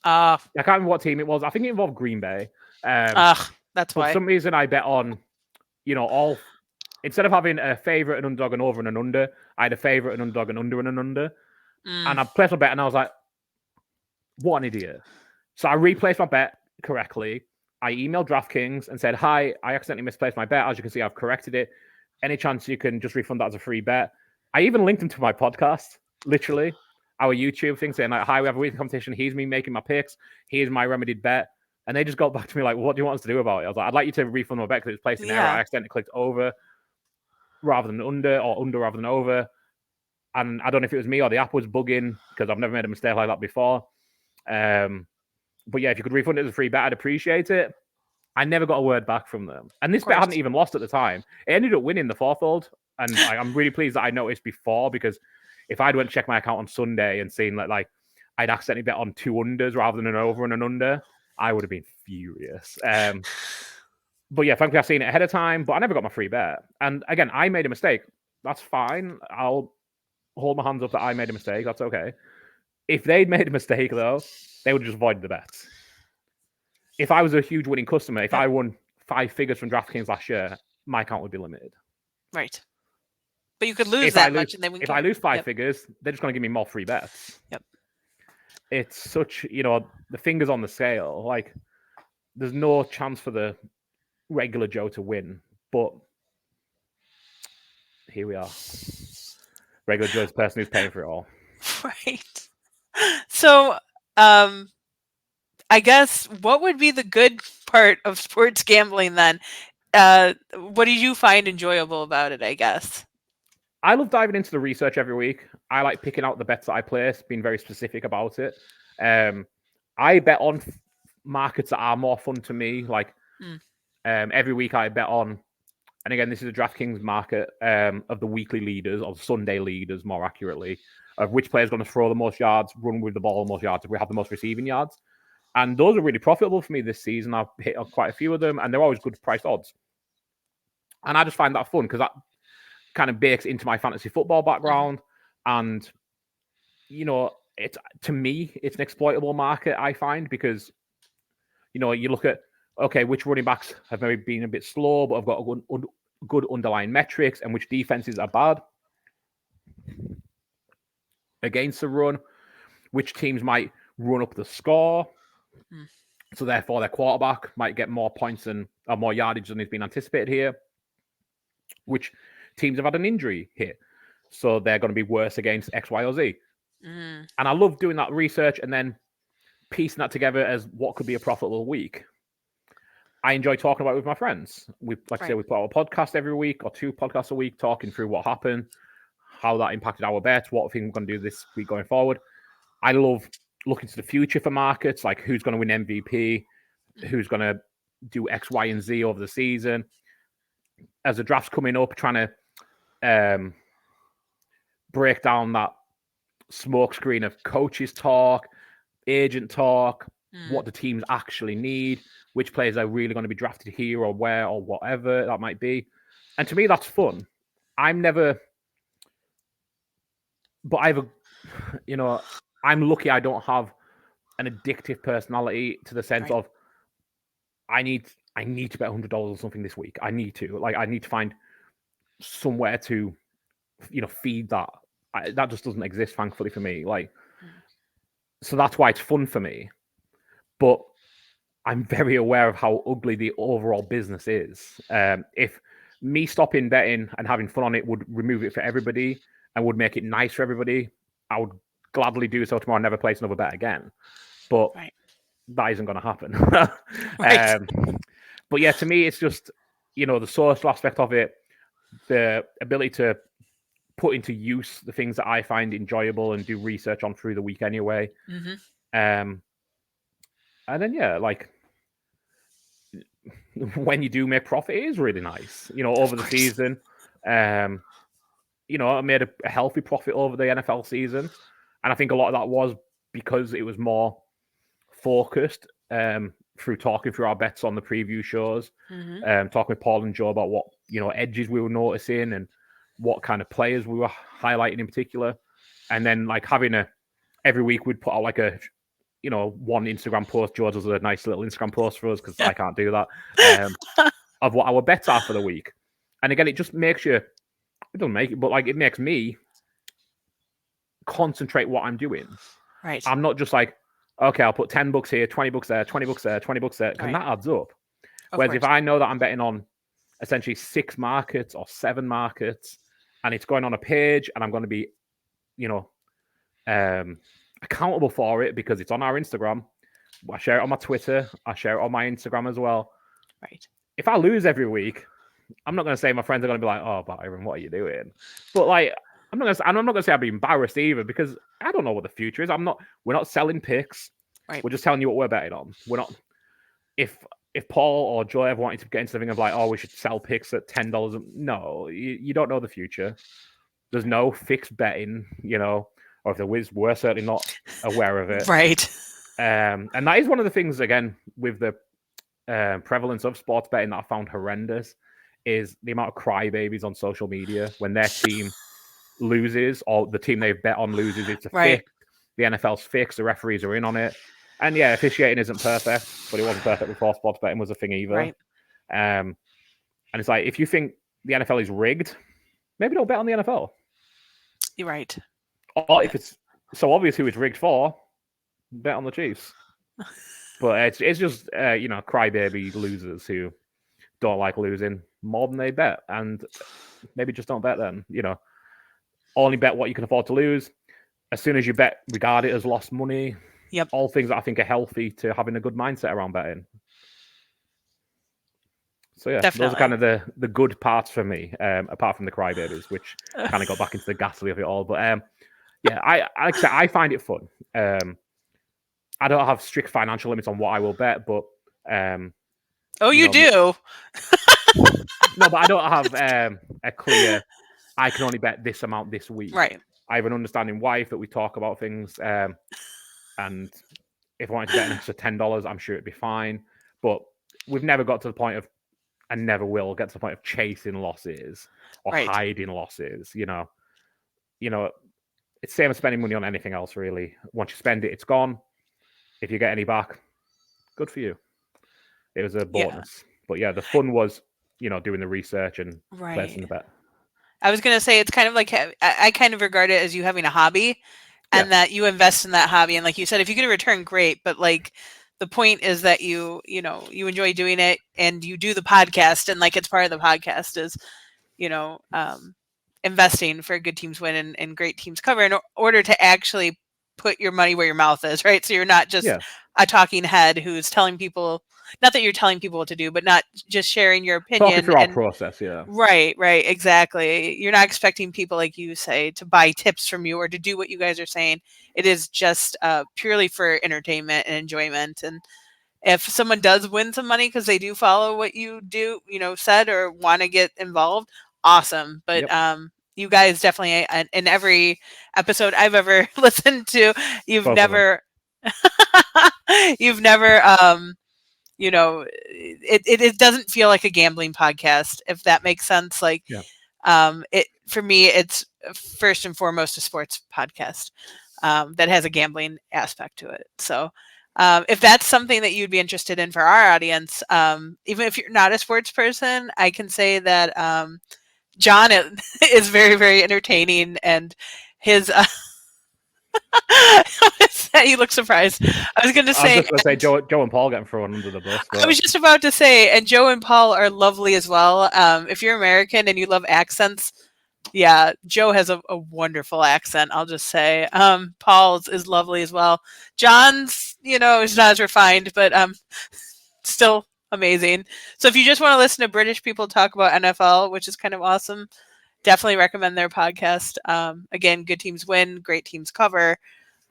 I can't remember what team it was. I think it involved Green Bay. That's why. For some reason, I bet on, you know, instead of having a favorite, an underdog, an over, and an under, I had a favorite, an underdog, an under, and an under. And I placed my bet, and I was like, what an idiot. So I replaced my bet correctly. I emailed DraftKings and said, hi, I accidentally misplaced my bet. As you can see, I've corrected it. Any chance you can just refund that as a free bet? I even linked them to my podcast, literally, our YouTube thing, saying, like, hi, we have a weekly competition. Here's me making my picks. Here's my remedied bet. And they just got back to me like, what do you want us to do about it? I was like, I'd like you to refund my bet because it was placed in error. I accidentally clicked over rather than under, or under rather than over. And I don't know if it was me or the app was bugging because I've never made a mistake like that before. But yeah, if you could refund it as a free bet, I'd appreciate it. I never got a word back from them. And this bet hadn't even lost at the time. It ended up winning the fourfold. And I'm really pleased that I noticed before, because if I'd went to check my account on Sunday and seen like I'd accidentally bet on two unders rather than an over and an under, I would have been furious. But yeah, thankfully I've seen it ahead of time, but I never got my free bet. And again, I made a mistake. That's fine. I'll hold my hands up that I made a mistake. That's okay. If they'd made a mistake, though, they would just void the bets. If I was a huge winning customer, if I won 5 figures from DraftKings last year, my account would be limited. Right. But you could lose that much, and then if I lose 5 figures, they're just going to give me more free bets. Yep. It's such, you know, the fingers on the scale. Like, there's no chance for the regular Joe to win, but here we are. Regular Joe's the person who's paying for it all. Right. So, I guess what would be the good part of sports gambling then? What did you find enjoyable about it, I guess? I love diving into the research every week. I like picking out the bets that I place, being very specific about it. I bet on markets that are more fun to me. Like every week I bet on, and again, this is a DraftKings market of the weekly leaders, or Sunday leaders more accurately, of which player is going to throw the most yards, run with the ball the most yards, if we have the most receiving yards. And those are really profitable for me this season. I've hit on quite a few of them, and they're always good priced odds. And I just find that fun because that kind of bakes into my fantasy football background. And, you know, to me, it's an exploitable market, I find, because, you know, you look at, okay, which running backs have maybe been a bit slow, but have got good underlying metrics, and which defenses are bad against the run, which teams might run up the score. So therefore, their quarterback might get more points or more yardage than has been anticipated here, which teams have had an injury hit. So they're going to be worse against X, Y, or Z. And I love doing that research and then piecing that together as what could be a profitable week. I enjoy talking about it with my friends. I say, we put out a podcast every week or 2 podcasts a week talking through what happened, how that impacted our bets, what thing we're going to do this week going forward. I love looking to the future for markets, like who's going to win MVP, who's going to do X, Y, and Z over the season. As the draft's coming up, trying to break down that smokescreen of coaches talk, agent talk, what the teams actually need, which players are really going to be drafted here or where or whatever that might be. And to me, that's fun. I'm never, but I'm lucky I don't have an addictive personality to the sense of I need to bet $100 on something this week. I need to find somewhere to, feed that. That just doesn't exist, thankfully, for me. So that's why it's fun for me. But I'm very aware of how ugly the overall business is. If me stopping betting and having fun on it would remove it for everybody and would make it nice for everybody, I would gladly do so tomorrow and never place another bet again. But that isn't going to happen. But yeah, to me, it's just, the social aspect of it, the ability to put into use the things that I find enjoyable and do research on through the week anyway. And then, when you do make profit, it is really nice, over the season. I made a healthy profit over the NFL season. And I think a lot of that was because it was more focused through talking through our bets on the preview shows, talking with Paul and Joe about what, edges we were noticing and what kind of players we were highlighting in particular. And then having every week we'd put out one Instagram post. Joe does a nice little Instagram post for us because I can't do that, of what our bets are for the week. And again, it just makes you, it doesn't make it, but it makes me concentrate what I'm doing. Right. I'm not just okay, I'll put $10 here, $20 there, $20 there, $20 there, and that adds up. Whereas if I know that I'm betting on essentially 6 markets or 7 markets, and it's going on a page, and I'm going to be, accountable for it because it's on our Instagram. I share it on my Twitter. I share it on my Instagram as well. Right. If I lose every week, I'm not going to say my friends are going to be like, "Oh, Byron, what are you doing?" But I'm not going to say I'd be embarrassed either because I don't know what the future is. We're not selling picks. Right. We're just telling you what we're betting on. We're not. If Paul or Joe ever wanted to get into the thing of we should sell picks at $10, no, you don't know the future. There's no fixed betting, or if there is, we're certainly not aware of it. Right. And that is one of the things, again, with the prevalence of sports betting that I found horrendous, is the amount of crybabies on social media when their team loses or the team they've bet on loses. It's a fix. The NFL's fixed. The referees are in on it. And yeah, officiating isn't perfect, but it wasn't perfect before sports betting was a thing either. Right. And it's if you think the NFL is rigged, maybe don't bet on the NFL. You're right. Or if it's so obvious who it's rigged for, bet on the Chiefs. But it's just crybaby losers who don't like losing more than they bet, and maybe just don't bet then. Only bet what you can afford to lose. As soon as you bet, regard it as lost money. Yep. All things that I think are healthy to having a good mindset around betting. So yeah, Definitely. Those are kind of the good parts for me, apart from the crybabies, which kind of got back into the ghastly of it all. But yeah, I find it fun. I don't have strict financial limits on what I will bet, but you do. No, but I don't have a clear. I can only bet this amount this week. Right. I have an understanding wife that we talk about things, and if I wanted to bet an extra $10, I'm sure it'd be fine. But we've never got to the point of, and never will get to the point of chasing losses or hiding losses. It's same as spending money on anything else, really. Once you spend it, it's gone. If you get any back, good for you. It was a bonus. Yeah. But yeah, the fun was, doing the research and placing the bet. I was going to say, it's kind of like, I kind of regard it as you having a hobby and that you invest in that hobby. And like you said, if you get a return, great. But the point is that you enjoy doing it and you do the podcast, and it's part of the podcast is, investing for good teams win and great teams cover in order to actually put your money where your mouth is, right? So you're not just a talking head who's telling people not that you're telling people what to do, but not just sharing your Talking opinion through our and process, yeah. right, exactly. You're not expecting people like you say to buy tips from you or to do what you guys are saying. It is just purely for entertainment and enjoyment. And if someone does win some money because they do follow what you do, said or want to get involved, awesome. But Yep. you guys definitely in every episode I've ever listened to, you've Both of them. never, you've never, it doesn't feel like a gambling podcast, if that makes sense. Like, Yeah. it for me, it's first and foremost a sports podcast that has a gambling aspect to it. So. If that's something that you'd be interested in for our audience, even if you're not a sports person, I can say that John is very, very entertaining, and his. You look surprised. I was going to I was say. just going to say Joe and Paul getting thrown under the bus. But... I was just about to say, and Joe and Paul are lovely as well. If you're American and you love accents, yeah, Joe has a wonderful accent, I'll just say. Paul's is lovely as well. John's, is not as refined, but still amazing. So if you just want to listen to British people talk about NFL, which is kind of awesome, definitely recommend their podcast. Again, good teams win, great teams cover.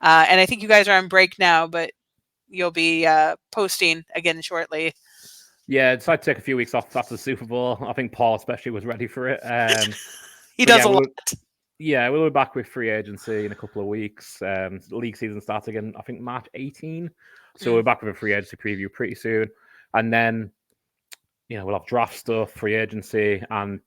And I think you guys are on break now, but you'll be posting again shortly. Yeah, I decided to take a few weeks off after the Super Bowl. I think Paul especially was ready for it. He does a lot. Yeah, we'll be back with free agency in a couple of weeks. The league season starts again, I think, March 18. So we're back with a free agency preview pretty soon. And then, we'll have draft stuff, free agency, and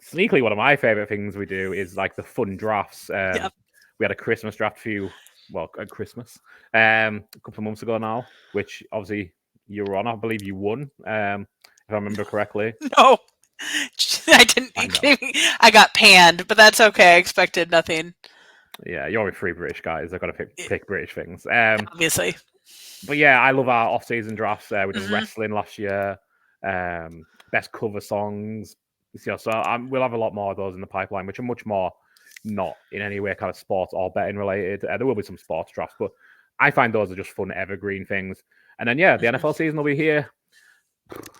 sneakily, one of my favorite things we do is like the fun drafts. Yep. We had a Christmas draft at Christmas, a couple of months ago now, which obviously you were on. I believe you won, if I remember correctly. No, I didn't. I got panned, but that's okay. I expected nothing. Yeah, you're with three British guys. I've got to pick British things. Obviously. But yeah, I love our off-season drafts. We did wrestling last year, best cover songs. So we'll have a lot more of those in the pipeline, which are much more not in any way kind of sports or betting related. There will be some sports drafts, but I find those are just fun, evergreen things. And then, the NFL season will be here.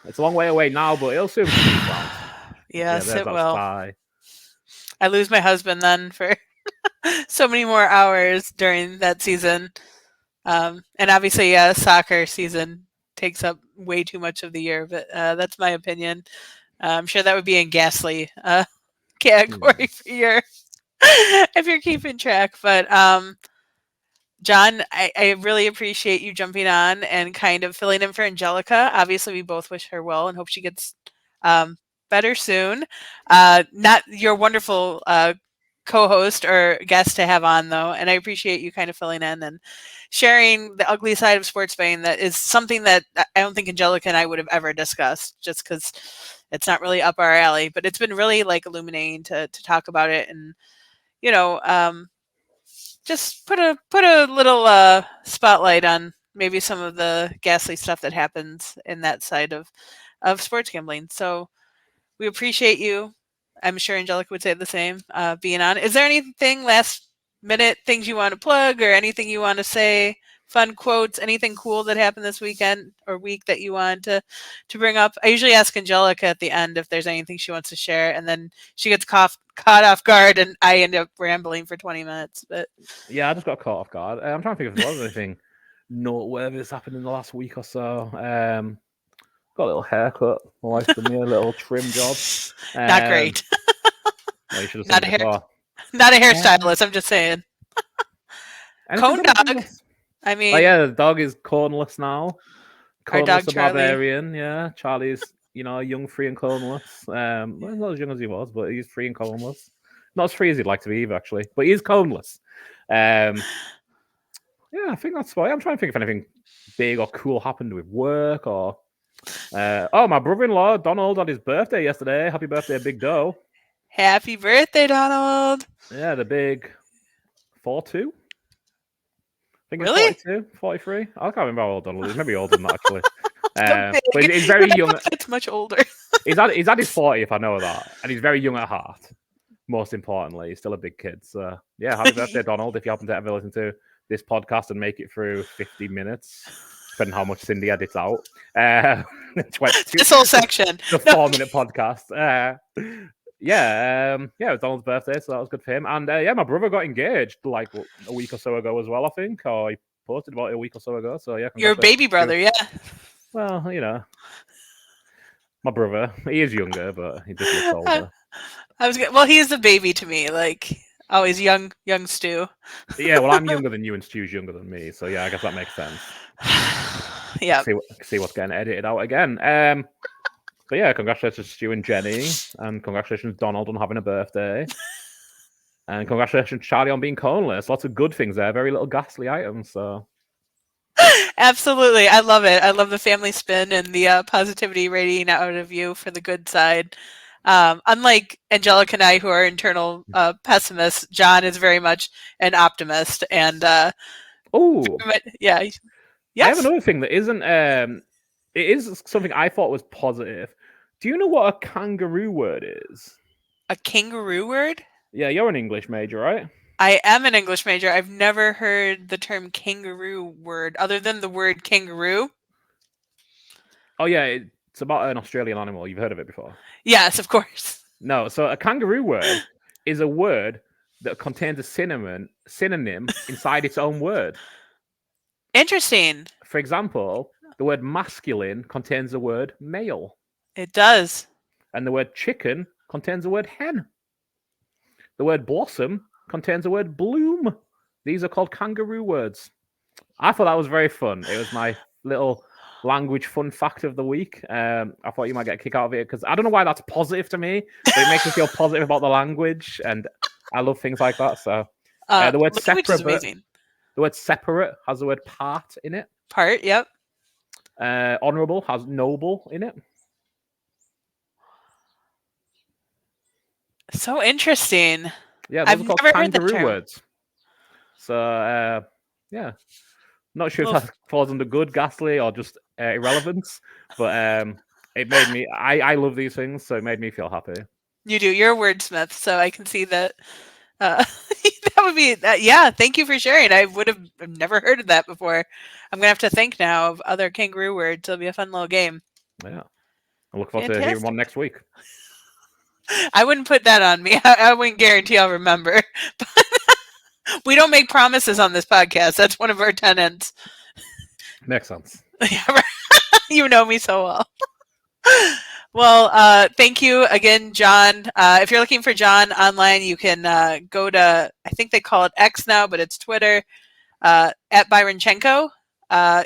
It's a long way away now, but it'll soon be around. Yes, it will. Sigh. I lose my husband then for so many more hours during that season. And obviously, soccer season takes up way too much of the year, but that's my opinion. I'm sure that would be in ghastly category for your if you're keeping track. But John, I really appreciate you jumping on and kind of filling in for Angelica. Obviously, we both wish her well and hope she gets better soon. Not your wonderful co-host or guest to have on, though, and I appreciate you kind of filling in and sharing the ugly side of sports betting. That is something that I don't think Angelica and I would have ever discussed, just because it's not really up our alley. But it's been really illuminating to talk about it, and just put a little spotlight on maybe some of the ghastly stuff that happens in that side of sports gambling. So we appreciate you. I'm sure Angelica would say the same, being on. Is there anything last minute things you want to plug or anything you want to say, fun quotes, anything cool that happened this weekend or week that you want to bring up? I usually ask Angelica at the end if there's anything she wants to share, and then she gets caught off guard and I end up rambling for 20 minutes. But yeah, I just got caught off guard. I'm trying to think if there was anything noteworthy that's happened in the last week or so. Got a little haircut. My wife's done me a little trim job. Not great. Well, you should have not a hairstylist. I'm just saying. Cone dog. I mean, the dog is cornless now. Our dog Charlie. Barbarian. Yeah, Charlie's young, free and cornless. Not as young as he was, but he's free and cornless. Not as free as he'd like to be either, actually, but he is cornless. Yeah, I think that's why I'm trying to think if anything big or cool happened with work or. My brother-in-law Donald had his birthday yesterday. Happy birthday, Big Doe! Happy birthday, Donald! Yeah, the big 42. I think really? It's 42, 43. I can't remember how old Donald is. Maybe older than that, actually. But he's very young. It's much older. he's at his 40th, I know that, and he's very young at heart. Most importantly, he's still a big kid. So yeah, happy birthday, Donald! If you happen to ever listen to this podcast and make it through 50 minutes. depending how much Cindy edits out. This whole section. The 4-minute podcast. Yeah, it was Donald's birthday, so that was good for him. And yeah, my brother got engaged like a week or so ago as well, I think, or he posted about it a week or so ago. So yeah, Your baby brother, yeah. Well, my brother, he is younger, but he just looks older. Well, he is the baby to me, like always young Stu. Yeah, well, I'm younger than you, and Stu's younger than me, so yeah, I guess that makes sense. Yeah. See what's getting edited out again. So yeah, congratulations Stu and Jenny, and congratulations Donald on having a birthday, and congratulations Charlie on being coneless. Lots of good things there. Very little ghastly items. So absolutely, I love it. I love the family spin and the positivity radiating out of you for the good side. Unlike Angelica and I, who are internal pessimists, John is very much an optimist. And yeah, yes. I have another thing that isn't. It is something I thought was positive. Do you know what a kangaroo word is? A kangaroo word? Yeah, you're an English major, right? I am an English major. I've never heard the term kangaroo word other than the word kangaroo. Oh yeah, it's about an Australian animal. You've heard of it before? Yes, of course. No, so a kangaroo word is a word that contains a synonym inside its own word. Interesting. For example, the word masculine contains the word male. It does. And the word chicken contains the word hen. The word blossom contains the word bloom. These are called kangaroo words. I thought that was very fun. It was my little language fun fact of the week. I thought you might get a kick out of it because I don't know why that's positive to me, but it makes me feel positive about the language, and I love things like that. So the word separate is amazing. The word separate has the word part in it. Part, yep. Honorable has noble in it. So interesting. Yeah, those are called kangaroo words. So yeah, not sure if that falls under good, ghastly, or just irrelevance, but it made me. I love these things, so it made me feel happy. You do. You're a wordsmith, so I can see that. That would be that. Yeah, thank you for sharing. I would have never heard of that before. I'm gonna have to think now of other kangaroo words. It'll be a fun little game. Yeah, I look forward to hearing one next week. I wouldn't put that on me. I wouldn't guarantee I'll remember. We don't make promises on this podcast. That's one of our tenets. Makes sense. You know me so well. Well, thank you again, John. If you're looking for John online, you can go to, I think they call it X now, but it's Twitter, at Byronchenko.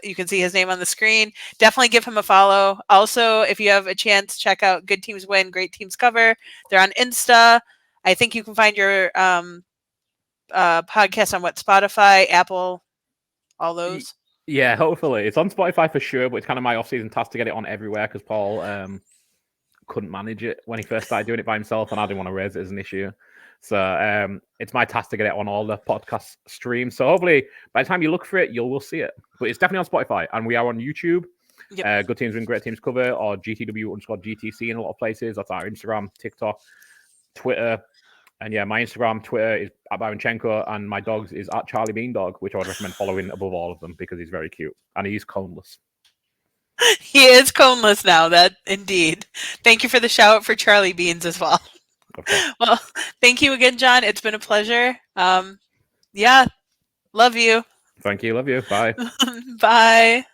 You can see his name on the screen. Definitely give him a follow. Also, if you have a chance, check out Good Teams Win, Great Teams Cover. They're on Insta. I think you can find your podcast on Spotify, Apple, all those. Yeah, hopefully. It's on Spotify for sure, but it's kind of my off-season task to get it on everywhere because Paul couldn't manage it when he first started doing it by himself, and I didn't want to raise it as an issue. So it's my task to get it on all the podcast streams. So hopefully by the time you look for it, you will see it. But it's definitely on Spotify, and we are on YouTube. Yep. Good Teams Win, Great Teams Cover, or GTW_GTC in a lot of places. That's our Instagram, TikTok, Twitter. And yeah, my Instagram, Twitter is at Byronchenko, and my dog's is at Charlie Beandog, which I would recommend following above all of them because he's very cute and he's coneless. He is coneless now, that indeed. Thank you for the shout out for Charlie Beans as well. Okay. Well, thank you again, John. It's been a pleasure. Yeah, love you. Thank you. Love you. Bye. Bye.